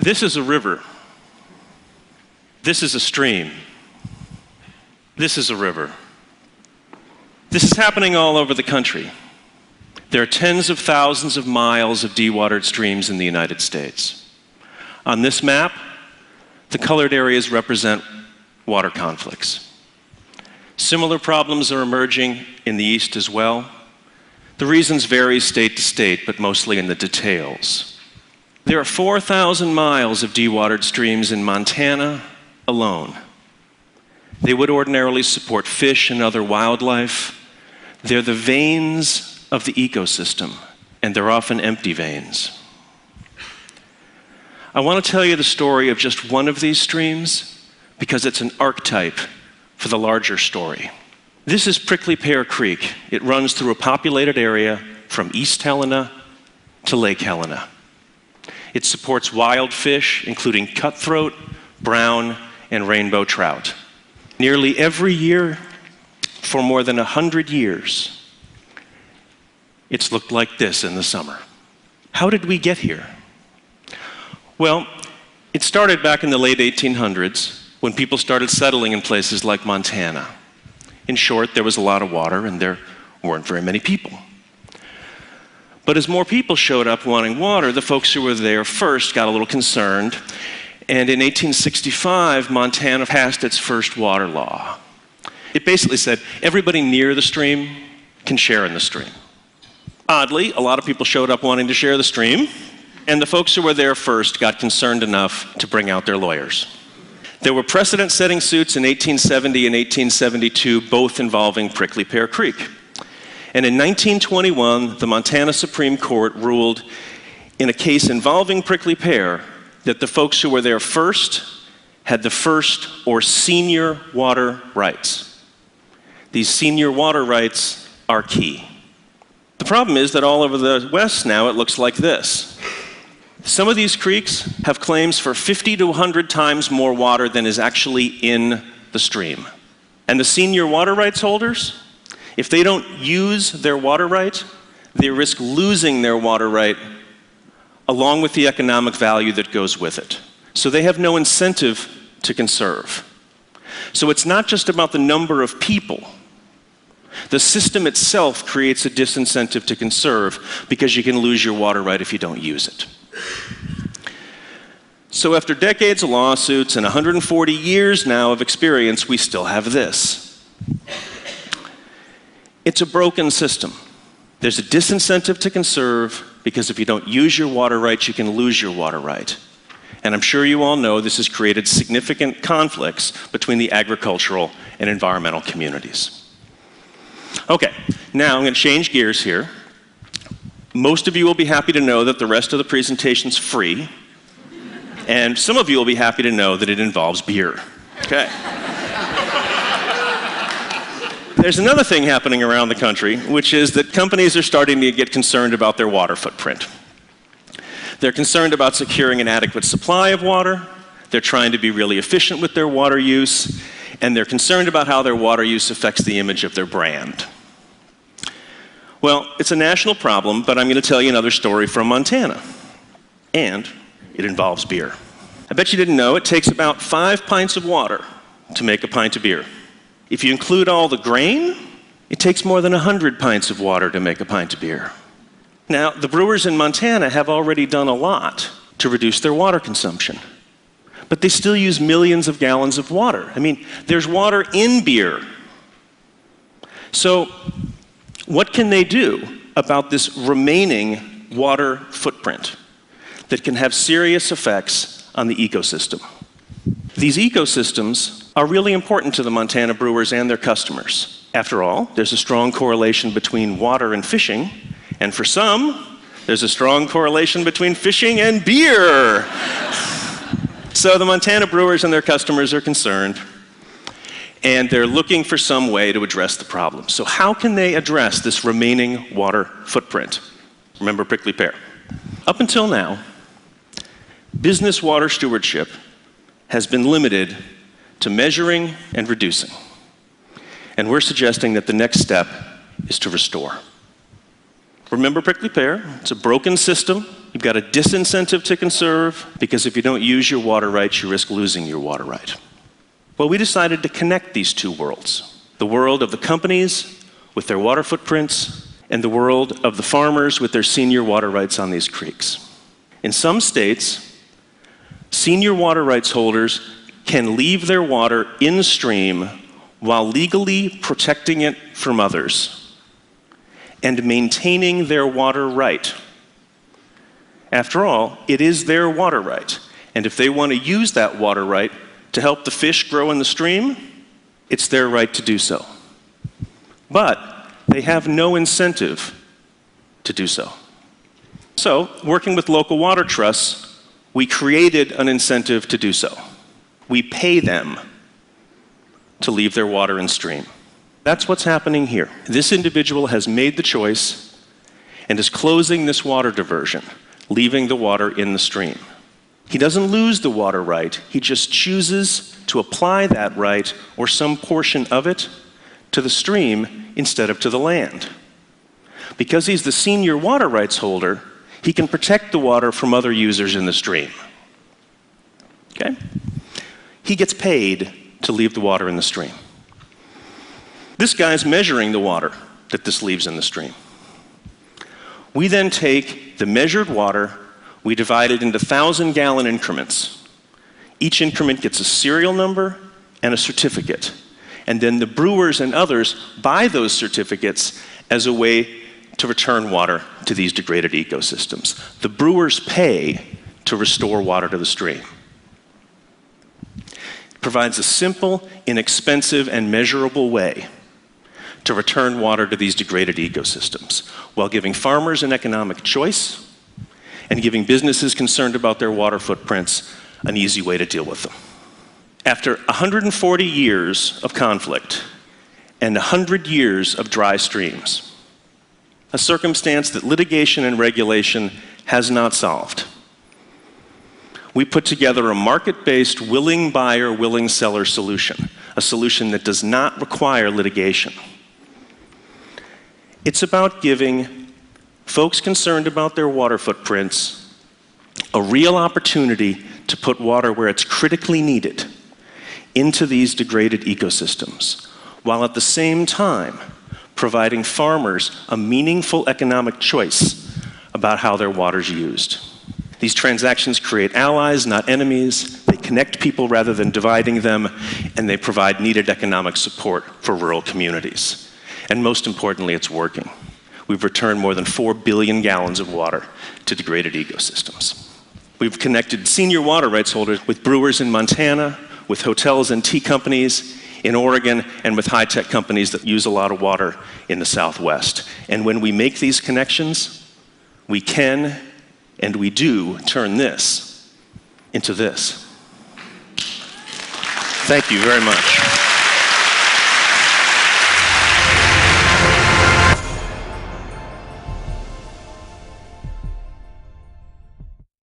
This is a river. This is a stream. This is a river. This is happening all over the country. There are tens of thousands of miles of dewatered streams in the United States. On this map, the colored areas represent water conflicts. Similar problems are emerging in the East as well. The reasons vary state to state, but mostly in the details. There are 4,000 miles of dewatered streams in Montana alone. They would ordinarily support fish and other wildlife. They're the veins of the ecosystem, and they're often empty veins. I want to tell you the story of just one of these streams because it's an archetype for the larger story. This is Prickly Pear Creek. It runs through a populated area from East Helena to Lake Helena. It supports wild fish, including cutthroat, brown, and rainbow trout. Nearly every year, for more than 100 years, it's looked like this in the summer. How did we get here? Well, it started back in the late 1800s when people started settling in places like Montana. In short, there was a lot of water and there weren't very many people. But as more people showed up wanting water, the folks who were there first got a little concerned. And in 1865, Montana passed its first water law. It basically said everybody near the stream can share in the stream. Oddly, a lot of people showed up wanting to share the stream, and the folks who were there first got concerned enough to bring out their lawyers. There were precedent-setting suits in 1870 and 1872, both involving Prickly Pear Creek. And in 1921, the Montana Supreme Court ruled in a case involving Prickly Pear that the folks who were there first had the first or senior water rights. These senior water rights are key. The problem is that all over the West now it looks like this. Some of these creeks have claims for 50 to 100 times more water than is actually in the stream. And the senior water rights holders, if they don't use their water right, they risk losing their water right along with the economic value that goes with it. So they have no incentive to conserve. So it's not just about the number of people. The system itself creates a disincentive to conserve because you can lose your water right if you don't use it. So after decades of lawsuits and 140 years now of experience, we still have this. It's a broken system. There's a disincentive to conserve because if you don't use your water rights, you can lose your water right. And I'm sure you all know this has created significant conflicts between the agricultural and environmental communities. Okay, now I'm going to change gears here. Most of you will be happy to know that the rest of the presentation's free. And some of you will be happy to know that it involves beer. Okay. There's another thing happening around the country, which is that companies are starting to get concerned about their water footprint. They're concerned about securing an adequate supply of water. They're trying to be really efficient with their water use. And they're concerned about how their water use affects the image of their brand. Well, it's a national problem, but I'm going to tell you another story from Montana. And it involves beer. I bet you didn't know it takes about 5 pints of water to make a pint of beer. If you include all the grain, it takes more than 100 pints of water to make a pint of beer. Now, the brewers in Montana have already done a lot to reduce their water consumption. But they still use millions of gallons of water. I mean, there's water in beer. So, what can they do about this remaining water footprint that can have serious effects on the ecosystem? These ecosystems are really important to the Montana brewers and their customers. After all, there's a strong correlation between water and fishing, and for some, there's a strong correlation between fishing and beer. So the Montana brewers and their customers are concerned, and they're looking for some way to address the problem. So how can they address this remaining water footprint? Remember prickly pear. Up until now, business water stewardship has been limited to measuring and reducing. And we're suggesting that the next step is to restore. Remember prickly pear? It's a broken system. You've got a disincentive to conserve, because if you don't use your water rights, you risk losing your water right. Well, we decided to connect these two worlds. The world of the companies with their water footprints, and the world of the farmers with their senior water rights on these creeks. In some states, senior water rights holders can leave their water in stream while legally protecting it from others and maintaining their water right. After all, it is their water right, and if they want to use that water right to help the fish grow in the stream, it's their right to do so. But they have no incentive to do so. So, working with local water trusts, we created an incentive to do so. We pay them to leave their water in stream. That's what's happening here. This individual has made the choice and is closing this water diversion, leaving the water in the stream. He doesn't lose the water right, he just chooses to apply that right, or some portion of it, to the stream instead of to the land. Because he's the senior water rights holder, he can protect the water from other users in the stream. Okay? He gets paid to leave the water in the stream. This guy's measuring the water that this leaves in the stream. We then take the measured water, we divide it into 1,000-gallon increments. Each increment gets a serial number and a certificate. And then the brewers and others buy those certificates as a way to return water to these degraded ecosystems. The brewers pay to restore water to the stream. It provides a simple, inexpensive, and measurable way to return water to these degraded ecosystems, while giving farmers an economic choice and giving businesses concerned about their water footprints an easy way to deal with them. After 140 years of conflict and 100 years of dry streams, a circumstance that litigation and regulation has not solved, we put together a market-based willing buyer, willing seller solution, a solution that does not require litigation. It's about giving folks concerned about their water footprints a real opportunity to put water where it's critically needed into these degraded ecosystems, while at the same time providing farmers a meaningful economic choice about how their water's used. These transactions create allies, not enemies. They connect people rather than dividing them, and they provide needed economic support for rural communities. And most importantly, it's working. We've returned more than 4 billion gallons of water to degraded ecosystems. We've connected senior water rights holders with brewers in Montana, with hotels and tea companies in Oregon, and with high-tech companies that use a lot of water in the Southwest. And when we make these connections, we can and we do turn this into this. Thank you very much.